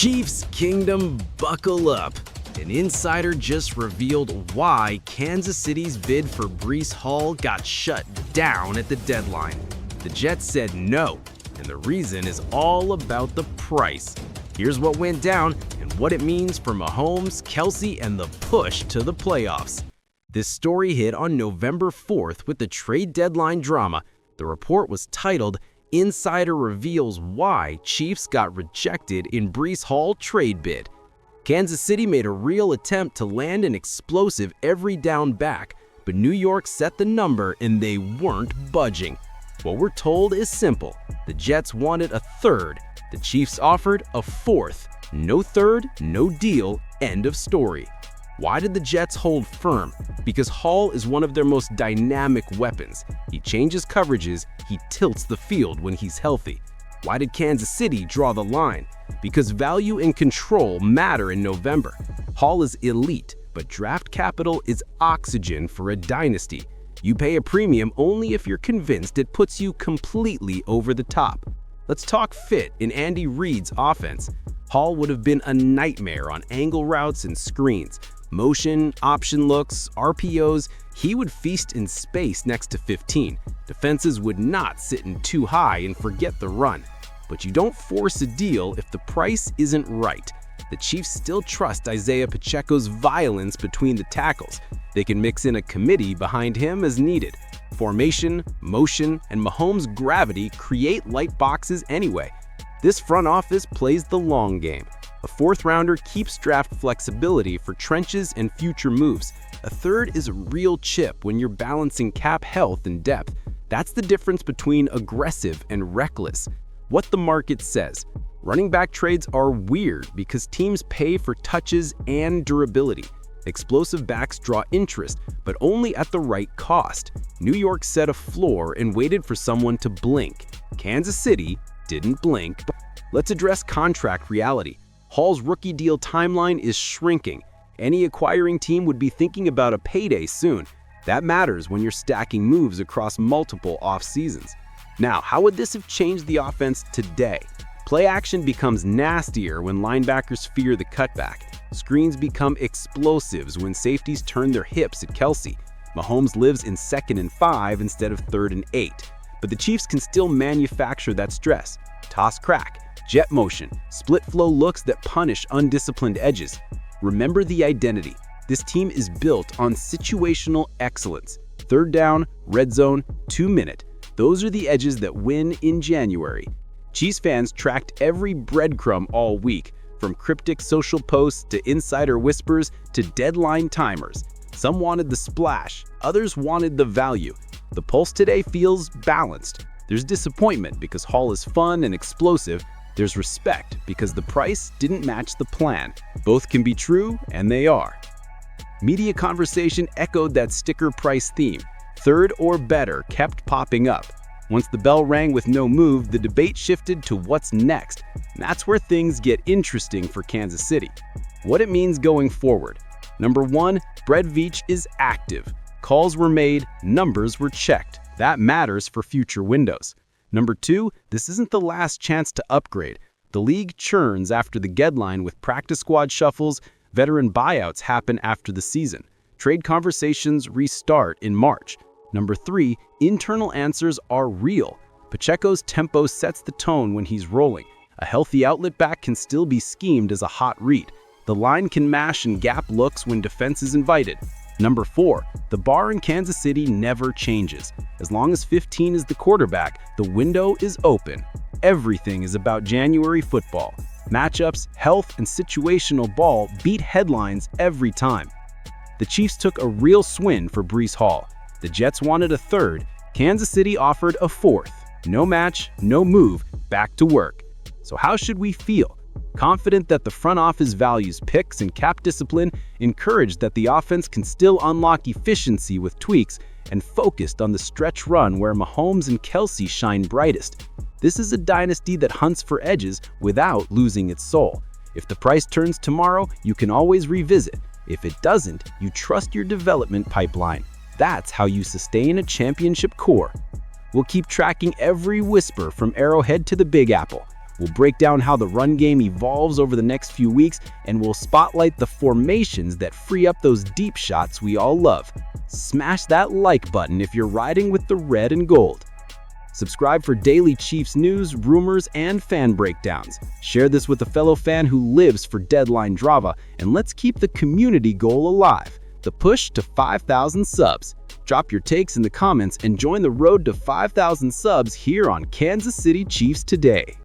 Chiefs Kingdom, buckle up. An insider just revealed why Kansas City's bid for Breece Hall got shut down at the deadline. The Jets said no, and the reason is all about the price. Here's what went down and what it means for Mahomes, Kelce, and the push to the playoffs. This story hit on November 4th with the trade deadline drama. The report was titled, "Insider Reveals Why Chiefs Got Rejected in Breece Hall Trade Bid." Kansas City made a real attempt to land an explosive every down back, but New York set the number and they weren't budging. What we're told is simple. The Jets wanted a third. The Chiefs offered a fourth. No third, no deal, end of story. Why did the Jets hold firm? Because Hall is one of their most dynamic weapons. He changes coverages, he tilts the field when he's healthy. Why did Kansas City draw the line? Because value and control matter in November. Hall is elite, but draft capital is oxygen for a dynasty. You pay a premium only if you're convinced it puts you completely over the top. Let's talk fit in Andy Reid's offense. Hall would have been a nightmare on angle routes and screens. Motion, option looks, RPOs, he would feast in space next to 15. Defenses would not sit in too high and forget the run. But you don't force a deal if the price isn't right. The Chiefs still trust Isiah Pacheco's violence between the tackles. They can mix in a committee behind him as needed. Formation, motion, and Mahomes' gravity create light boxes anyway. This front office plays the long game. A fourth rounder keeps draft flexibility for trenches and future moves. A third is a real chip when you're balancing cap health and depth. That's the difference between aggressive and reckless. What the market says. Running back trades are weird because teams pay for touches and durability. Explosive backs draw interest, but only at the right cost. New York set a floor and waited for someone to blink. Kansas City didn't blink. Let's address contract reality. Hall's rookie deal timeline is shrinking. Any acquiring team would be thinking about a payday soon. That matters when you're stacking moves across multiple off seasons. Now, how would this have changed the offense today? Play action becomes nastier when linebackers fear the cutback. Screens become explosives when safeties turn their hips at Kelce. Mahomes lives in 2nd and 5 instead of 3rd and 8. But the Chiefs can still manufacture that stress. Toss crack, jet motion, split flow looks that punish undisciplined edges. Remember the identity. This team is built on situational excellence. 3rd down, red zone, 2-minute. Those are the edges that win in January. Chiefs fans tracked every breadcrumb all week, from cryptic social posts to insider whispers to deadline timers. Some wanted the splash, others wanted the value. The pulse today feels balanced. There's disappointment because Hall is fun and explosive. There's respect because the price didn't match the plan. Both can be true, and they are. Media conversation echoed that sticker price theme. Third or better kept popping up. Once the bell rang with no move, the debate shifted to what's next. And that's where things get interesting for Kansas City. What it means going forward. Number 1, Veach is active. Calls were made, numbers were checked. That matters for future windows. Number 2, this isn't the last chance to upgrade. The league churns after the deadline with practice squad shuffles. Veteran buyouts happen after the season. Trade conversations restart in March. Number 3, internal answers are real. Pacheco's tempo sets the tone when he's rolling. A healthy outlet back can still be schemed as a hot read. The line can mash and gap looks when defense is invited. Number 4, the bar in Kansas City never changes. As long as 15 is the quarterback, the window is open. Everything is about January football. Matchups, health, and situational ball beat headlines every time. The Chiefs took a real swing for Breece Hall. The Jets wanted a third. Kansas City offered a fourth. No match, no move, back to work. So how should we feel? Confident that the front office values picks and cap discipline, encouraged that the offense can still unlock efficiency with tweaks, and focused on the stretch run where Mahomes and Kelce shine brightest. This is a dynasty that hunts for edges without losing its soul. If the price turns tomorrow, you can always revisit. If it doesn't, you trust your development pipeline. That's how you sustain a championship core. We'll keep tracking every whisper from Arrowhead to the Big Apple. We'll break down how the run game evolves over the next few weeks, and we'll spotlight the formations that free up those deep shots we all love. Smash that like button if you're riding with the red and gold. Subscribe for daily Chiefs news, rumors, and fan breakdowns. Share this with a fellow fan who lives for deadline drama, and let's keep the community goal alive, the push to 5,000 subs. Drop your takes in the comments and join the road to 5,000 subs here on Kansas City Chiefs Today.